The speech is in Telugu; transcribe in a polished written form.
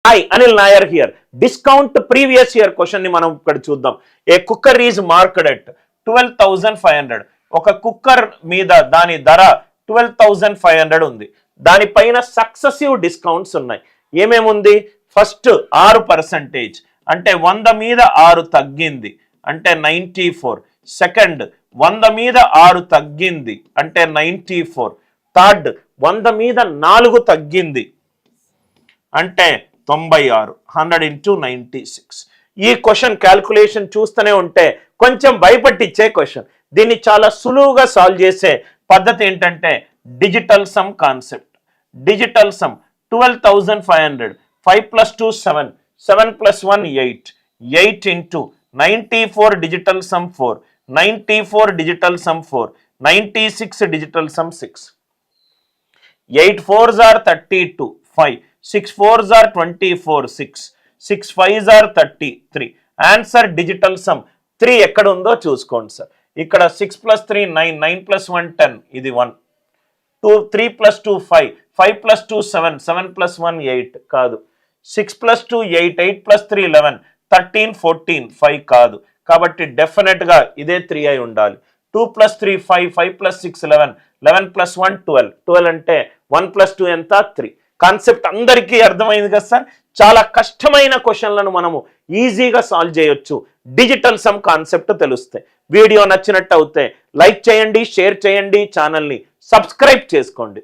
Hi, Anil Nair here. Discount previous year question ని మనం ఇక్కడ చూద్దాం. ఏ కుక్కర్ ఈజ్ మార్కెడ్ ఎట్ 12,500. ఒక కుక్కర్ మీద దాని ధర 12,500 ఉంది. దానిపైన సక్సెసివ్ డిస్కౌంట్స్ ఉన్నాయి. ఏమేముంది? ఫస్ట్ 6%, అంటే 100 మీద 6 తగ్గింది అంటే 94. సెకండ్ 100 మీద 6 తగ్గింది అంటే 94. థర్డ్ 100 మీద 4 తగ్గింది అంటే 96. 100 into 96. ఈ క్వశ్చన్ క్యాల్కులేషన్ చూస్తూనే ఉంటే కొంచెం భయపట్టించే క్వశ్చన్. దీన్ని చాలా సులువుగా సాల్వ్ చేసే పద్ధతి ఏంటంటే digital sum concept. Digital sum 12,500, 5 + 2 7, 7 + 1 8, 8 into 94 digital sum 4, 94 digital sum 4, 96 digital sum 6, 8 4s are 32, 5, 6 4s are 24, 6, 6 5s are 33. Answer digital sum 3 ఎక్కడ ఉందో చూసుకోండి సార్. ఇక్కడ 6 + 3 9, 9 + 1 10, ఇది 1, 2 3 + 2 5, 5 + 2 7, 7 + 1 8 కాదు, 6 + 2 8, 8 + 3 11, 13 14 5 కాదు. కాబట్టి డెఫినెట్ గా ఇదే 3 అయి ఉండాలి. 2 + 3 5, 5 + 6 11, 11 + 1 12, 12 అంటే 1 + 2 ఎంత? 3. కాన్సెప్ట్ అందరికీ అర్థమైంది కదా సార్. చాలా కష్టమైన క్వశ్చన్లను మనము ఈజీగా సాల్వ్ చేయొచ్చు డిజిటల్ సమ్ కాన్సెప్ట్ తెలుస్తే. వీడియో నచ్చినట్టు అవుతే లైక్ చేయండి, షేర్ చేయండి, ఛానల్ని సబ్స్క్రైబ్ చేసుకోండి.